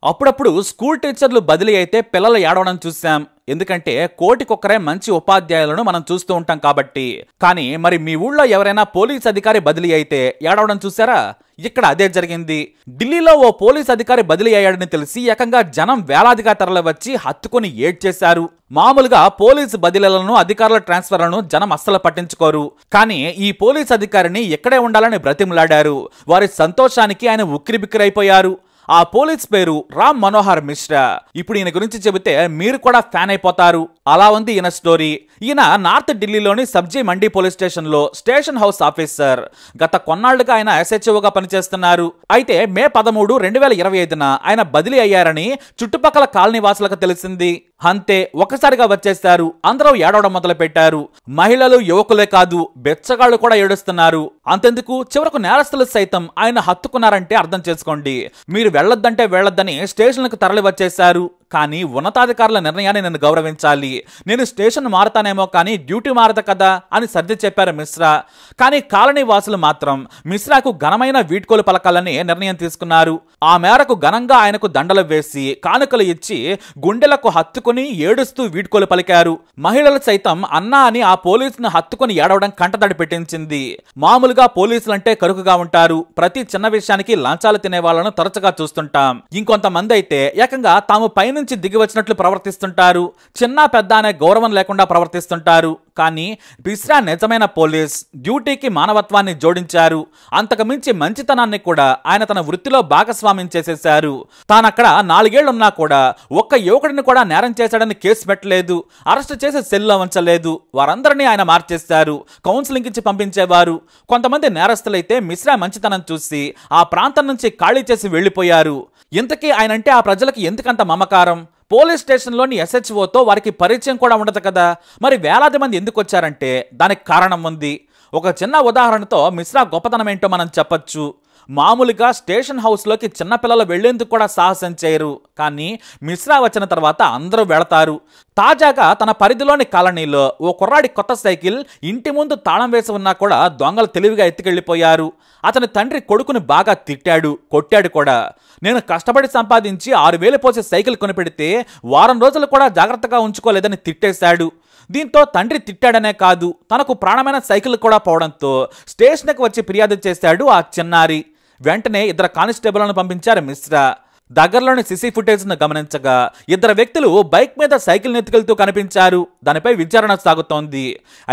అప్పుడప్పుడు స్కూల్ టీచర్లు బదిలీ అయితే పిల్లలు ఏడవడం చూసాం. ఎందుకంటే కోటికొక్కరే మంచి ఉపాధ్యాయులను మనం చూస్తూ ఉంటాం కాబట్టి. కానీ మరి మీ ఊళ్ళో ఎవరైనా పోలీస్ అధికారి బదిలీ అయితే ఏడవడం చూసారా? ఇక్కడ అదే జరిగింది. ఢిల్లీలో ఓ పోలీస్ అధికారి బదిలీ అయ్యాడని తెలిసి ఏకంగా జనం వేలాదిగా తరలి వచ్చి హత్తుకుని ఏడ్చేశారు. మామూలుగా పోలీసు బదిలీలను, అధికారుల ట్రాన్స్ఫర్లను జనం అస్సలు పట్టించుకోరు. కానీ ఈ పోలీస్ అధికారిని ఇక్కడే ఉండాలని బ్రతిమలాడారు. వారి సంతోషానికి ఆయన ఉక్కిరిబిక్కిరైపోయారు. ఆ పోలీస్ పేరు రామ్ మనోహర్ మిశ్రా. ఇప్పుడు ఈయన గురించి చెబితే మీరు కూడా ఫ్యాన్ అయిపోతారు. అలా ఉంది ఈయన స్టోరీ. ఈయన నార్త్ ఢిల్లీలోని సబ్జీ మండీ పోలీస్ స్టేషన్ లో స్టేషన్ హౌస్ ఆఫీసర్. గత కొన్నాళ్లుగా ఆయన SHOగా పనిచేస్తున్నారు. అయితే మే 13, 2025న ఆయన బదిలీ అయ్యారని చుట్టుపక్కల కాలనీ వాసులకు తెలిసింది. అంతే, ఒక్కసారిగా వచ్చేశారు. అందరూ ఏడవడం మొదలు పెట్టారు. మహిళలు, యువకులే కాదు, బెచ్చగాళ్లు కూడా ఏడుస్తున్నారు. అంతెందుకు, చివరకు నేరస్తులు సైతం ఆయన హత్తుకున్నారంటే అర్థం చేసుకోండి. మీరు వెళ్లొద్దంటే వెళ్లొద్దని స్టేషన్లకు తరలి వచ్చేశారు. కానీ ఉన్నతాధికారుల నిర్ణయాన్ని నేను గౌరవించాలి. నేను స్టేషన్ మారతానేమో కానీ డ్యూటీ మారదు కదా అని సర్ది చెప్పారు మిశ్రా. కానీ కాలనీ వాసులు మాత్రం మిశ్రాకు ఘనమైన వీడ్కోలు పలకాలని నిర్ణయం తీసుకున్నారు. ఆ మేరకు ఘనంగా ఆయనకు దండలు వేసి కానుకలు ఇచ్చి గుండెలకు హత్తుకుని ఏడుస్తూ వీడ్కోలు పలికారు. మహిళలు సైతం అన్నా అని ఆ పోలీసును హత్తుకుని ఏడవడం కంటతడి పెట్టించింది. మామూలుగా పోలీసులంటే కరుకుగా ఉంటారు. ప్రతి చిన్న విషయానికి లంచాలు తినే వాళ్ళను తరచుగా చూస్తుంటాం. ఇంకొంతమంది అయితే ఏకంగా తాము పైనుంచి దిగి వచ్చినట్లు ప్రవర్తిస్తుంటారు. చిన్న పెద్ద అనే గౌరవం లేకుండా ప్రవర్తిస్తుంటారు. కానీ మిశ్రా నిజమైన పోలీస్. డ్యూటీకి మానవత్వాన్ని జోడించారు. అంతకుమించి మంచితనాన్ని కూడా ఆయన తన వృత్తిలో భాగస్వామ్యం చేసేశారు. తానక్కడ 4 ఏళ్లున్నా కూడా ఒక్క యువకుడిని కూడా నేరం చేశాడని కేసు పెట్టలేదు. అరెస్ట్ చేసి సెల్లో ఉంచలేదు. వారందరినీ ఆయన మార్చేశారు. కౌన్సిలింగ్ ఇచ్చి పంపించేవారు. కొంతమంది నేరస్తులైతే మిశ్రా మంచితనం చూసి ఆ ప్రాంతం నుంచి ఖాళీ చేసి వెళ్లిపోయారు. ఇంతకీ ఆయనంటే ఆ ప్రజలకు ఎందుకంత మమకారం? పోలీస్ స్టేషన్లోని SHOతో వారికి పరిచయం కూడా ఉండదు కదా. మరి వేలాది మంది ఎందుకు వచ్చారంటే దానికి కారణం ఉంది. ఒక చిన్న ఉదాహరణతో మిశ్రా గొప్పతనం ఏంటో మనం చెప్పొచ్చు. మామూలుగా స్టేషన్ హౌస్లోకి చిన్నపిల్లలు వెళ్లేందుకు కూడా సాహసం చేయరు. కానీ మిశ్రా వచ్చిన తర్వాత అందరూ వెళతారు. తాజాగా తన పరిధిలోని కాలనీలో ఓ కుర్రాడి కొత్త సైకిల్ ఇంటి ముందు తాళం వేసి ఉన్నా కూడా దొంగలు తెలివిగా ఎత్తుకెళ్లిపోయారు. అతని తండ్రి కొడుకుని బాగా తిట్టాడు, కొట్టాడు కూడా. నేను కష్టపడి సంపాదించి 6,000 పోసి సైకిల్ కొనిపెడితే వారం రోజులు కూడా జాగ్రత్తగా ఉంచుకోలేదని తిట్టేశాడు. దీంతో తండ్రి తిట్టాడనే కాదు, తనకు ప్రాణమైన సైకిల్ కూడా పోవడంతో స్టేషన్కి వచ్చి ఫిర్యాదు చేశాడు ఆ చిన్నారి. వెంటనే 2 కానిస్టేబుల్లను పంపించారు మిశ్రా. దగ్గరలోని సిసి ఫుటేజ్ను గమనించగా 2 వ్యక్తులు బైక్ మీద సైకిల్ ఎత్తుకెళ్తూ కనిపించారు. దానిపై విచారణ సాగుతోంది.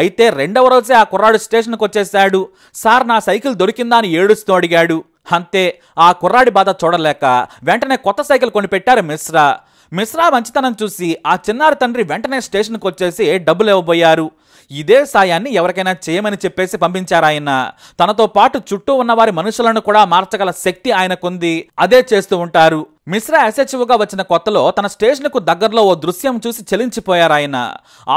అయితే 2వ రోజే ఆ కుర్రాడు స్టేషన్కి వచ్చేశాడు. సార్, నా సైకిల్ దొరికిందా అని ఏడుస్తూ అడిగాడు. అంతే, ఆ కుర్రాడి బాధ చూడలేక వెంటనే కొత్త సైకిల్ కొనిపెట్టారు మిశ్రా. మిశ్రా మంచితనం చూసి ఆ చిన్నారి తండ్రి వెంటనే స్టేషన్కి వచ్చేసి డబ్బులు ఇవ్వబోయారు. ఇదే సాయాన్ని ఎవరికైనా చేయమని చెప్పేసి పంపించారు ఆయన. తనతో పాటు చుట్టూ ఉన్న వారి మనుషులను కూడా మార్చగల శక్తి ఆయనకుంది. అదే చేస్తూ ఉంటారు. మిశ్రా SHOగా వచ్చిన కొత్తలో తన స్టేషన్కు దగ్గరలో ఓ దృశ్యం చూసి చలించిపోయారు ఆయన.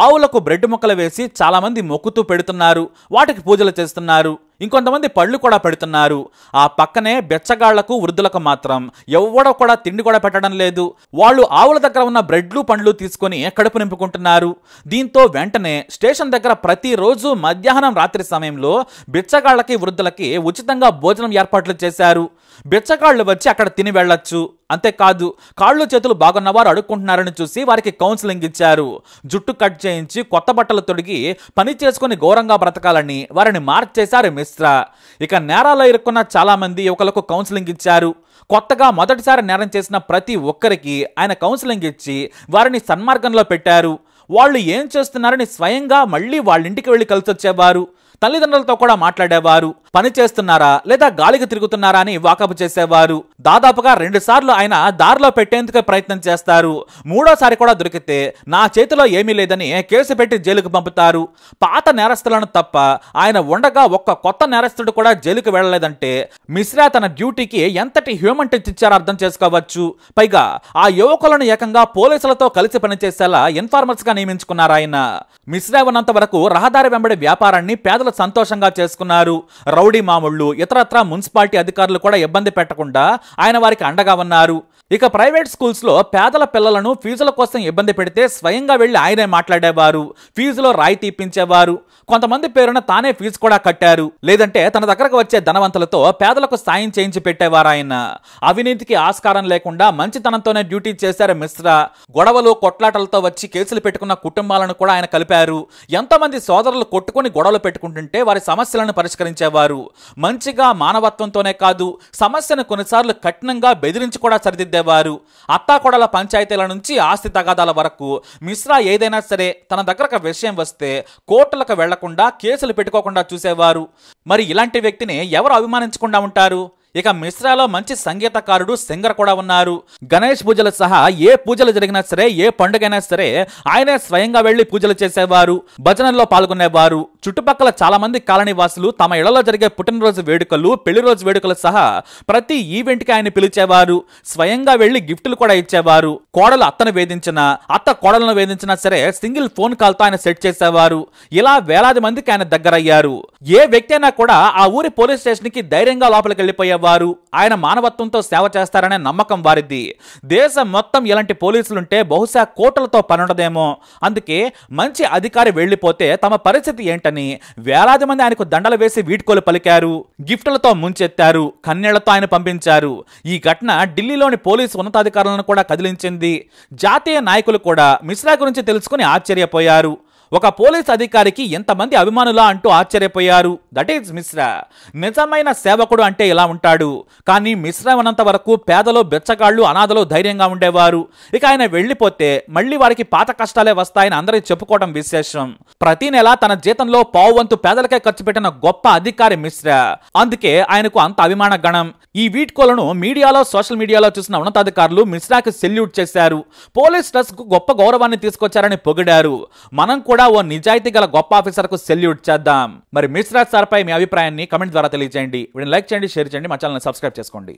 ఆవులకు బ్రెడ్ ముక్కలు వేసి చాలా మంది మొక్కుతూ పెడుతున్నారు. వాటికి పూజలు చేస్తున్నారు. ఇంకొంతమంది పళ్ళు కూడా పెడుతున్నారు. ఆ పక్కనే బెచ్చగాళ్లకు, వృద్ధులకు మాత్రం ఎవ్వడో కూడా తిండి కూడా పెట్టడం లేదు. వాళ్ళు ఆవుల దగ్గర ఉన్న బ్రెడ్లు, పండ్లు తీసుకొని కడుపు నింపుకుంటున్నారు. దీంతో వెంటనే స్టేషన్ దగ్గర ప్రతిరోజు మధ్యాహ్నం, రాత్రి సమయంలో బిచ్చగాళ్లకి, వృద్ధులకి ఉచితంగా భోజనం ఏర్పాట్లు చేశారు. బిచ్చగాళ్లు వచ్చి అక్కడ తిని వెళ్లొచ్చు. అంతేకాదు, కాళ్ళు చేతులు బాగున్నవారు అడుక్కుంటున్నారని చూసి వారికి కౌన్సిలింగ్ ఇచ్చారు. జుట్టు కట్ చేయించి కొత్త బట్టలు తొడిగి పని చేసుకుని ఘోరంగా బ్రతకాలని వారిని మార్చేశారు మిశ్రా. ఇక నేరాల్లో ఇరుక్కున్న చాలా మంది యువకులకు కౌన్సిలింగ్ ఇచ్చారు. కొత్తగా మొదటిసారి నేరం చేసిన ప్రతి ఒక్కరికి ఆయన కౌన్సిలింగ్ ఇచ్చి వారిని సన్మార్గంలో పెట్టారు. వాళ్ళు ఏం చేస్తున్నారని స్వయంగా మళ్ళీ వాళ్ళ ఇంటికి వెళ్ళి కలిసి వచ్చేవారు. తల్లిదండ్రులతో కూడా మాట్లాడేవారు. పని చేస్తున్నారా లేదా గాలికి తిరుగుతున్నారా అని వాకపు చేసేవారు. దాదాపుగా 2 సార్లు ఆయన దారిలో పెట్టేందుకు ప్రయత్నం చేస్తారు. 3వసారి కూడా దొరికితే నా చేతిలో ఏమీ లేదని కేసు పెట్టి జైలుకు పంపుతారు. పాత నేరస్తులను తప్ప ఆయన ఉండగా ఒక్క కొత్త నేరస్తుడు కూడా జైలుకు వెళ్లలేదంటే మిశ్రా తన డ్యూటీకి ఎంతటి హ్యూమన్ టచ్ ఇచ్చారో అర్థం చేసుకోవచ్చు. పైగా ఆ యువకులను ఏకంగా పోలీసులతో కలిసి పనిచేసేలా ఇన్ఫార్మర్స్ గా నియమించుకున్నారు ఆయన. మిశ్రా ఉన్నంత వరకు రహదారి వెంబడి వ్యాపారాన్ని పేదలు సంతోషంగా చేసుకున్నారు. రౌడీ మామూళ్లు, ఇతరత్రా మున్సిపాలిటీ అధికారులు కూడా ఇబ్బంది పెట్టకుండా ఆయన వారికి అండగా ఉన్నారు. ఇక ప్రైవేట్ స్కూల్స్ లో పేదల పిల్లలను ఫీజుల కోసం ఇబ్బంది పెడితే స్వయంగా వెళ్లి ఆయనే మాట్లాడేవారు, ఫీజులో రాయితీ ఇప్పించేవారు. కొంతమంది పేరున తానే ఫీజు కూడా కట్టారు. లేదంటే తన దగ్గరకు వచ్చే ధనవంతులతో పేదలకు సాయం చేయించి పెట్టేవారు ఆయన. అవినీతికి ఆస్కారం లేకుండా మంచితనంతోనే డ్యూటీ చేశారు మిశ్రా. గొడవలు కొట్లాటలతో వచ్చి కేసులు పెట్టుకున్న కుటుంబాలను కూడా ఆయన కలిపారు. ఎంతోమంది సోదరులు కొట్టుకుని గొడవలు పెట్టుకుంటుంటే వారి సమస్యలను పరిష్కరించేవారు. మంచిగా మానవత్వంతోనే కాదు, సమస్యను కొన్నిసార్లు కఠినంగా బెదిరించి కూడా సరిదిద్దేవారు. అత్తాకొడల పంచాయతీల నుంచి ఆస్తి తగాదాల వరకు మిశ్రా ఏదైనా సరే తన దగ్గరకు విషయం వస్తే కోర్టులకు వెళ్లకుండా, కేసులు పెట్టుకోకుండా చూసేవారు. మరి ఇలాంటి వ్యక్తిని ఎవరు అభిమానించకుండా ఉంటారు? ఇక మిశ్రాలో మంచి సంగీతకారుడు, సింగర్ కూడా ఉన్నారు. గణేష్ పూజలు సహా ఏ పూజలు జరిగినా సరే, ఏ పండుగైనా సరే ఆయనే స్వయంగా వెళ్లి పూజలు చేసేవారు, భజనల్లో పాల్గొనేవారు. చుట్టుపక్కల చాలా మంది కాలనీవాసులు తమ ఇళ్లలో జరిగే పుట్టినరోజు వేడుకలు, పెళ్లి రోజు వేడుకలు సహా ప్రతి ఈవెంట్ కి ఆయన పిలిచేవారు. స్వయంగా వెళ్లి గిఫ్టులు కూడా ఇచ్చేవారు. కోడలు అత్తను వేధించినా, అత్త కోడలను వేధించినా సరే సింగిల్ ఫోన్ కాల్ తో ఆయన సెట్ చేసేవారు. ఇలా వేలాది మందికి ఆయన దగ్గరయ్యారు. ఏ వ్యక్తి అయినా కూడా ఆ ఊరి పోలీస్ స్టేషన్ కి ధైర్యంగా లోపలికి వెళ్లిపోయేవారు. ఆయన మానవత్వంతో సేవ చేస్తారనే నమ్మకం వారిది. దేశం మొత్తం ఇలాంటి పోలీసులుంటే బహుశా కోట్లతో పనుండదేమో. అందుకే మంచి అధికారి వెళ్లిపోతే తమ పరిస్థితి ఏంటని వేలాది మంది ఆయనకు దండలు వేసి వీడ్కోలు పలికారు, గిఫ్టులతో ముంచెత్తారు, కన్నీళ్లతో ఆయన పంపించారు. ఈ ఘటన ఢిల్లీలోని పోలీసు ఉన్నతాధికారులను కూడా కదిలించింది. జాతీయ నాయకులు కూడా మిశ్రా గురించి తెలుసుకుని ఆశ్చర్యపోయారు. ఒక పోలీస్ అధికారికి ఎంతమంది అభిమానులా అంటూ ఆశ్చర్యపోయారు. That is Mishra. నిజమైన సేవకుడు అంటే ఇలా ఉంటాడు. కానీ మిశ్రా ఉన్నంత వరకు పేదలు, బెచ్చగాళ్లు, అనాథలు ధైర్యంగా ఉండేవారు. ఇక ఆయన వెళ్లిపోతే మళ్లీ వారికి పాత కష్టాలే వస్తాయని అందరికి చెప్పుకోవడం విశేషం. ప్రతి నెల తన జీతంలో పావువంతు పేదలకే ఖర్చు పెట్టిన గొప్ప అధికారి మిశ్రా. అందుకే ఆయనకు అంత అభిమాన గణం. ఈ వీడ్కోలను మీడియాలో, సోషల్ మీడియాలో చూసిన ఉన్నతాధికారులు మిశ్రాకి సెల్యూట్ చేశారు. పోలీస్ డ్రెస్ కు గొప్ప గౌరవాన్ని తీసుకొచ్చారని పొగిడారు. మనం కూడా ఓ నిజాయితీ గల గొప్ప ఆఫీసర్ కు సెల్యూట్ చేద్దాం. మరి మిశ్రా సార్ పై మీ అభిప్రాయాన్ని కమెంట్ ద్వారా తెలియజేయండి. వీడిని లైక్ చేయండి, షేర్ చేయండి, మా ఛానల్ సబ్స్క్రైబ్ చేసుకోండి.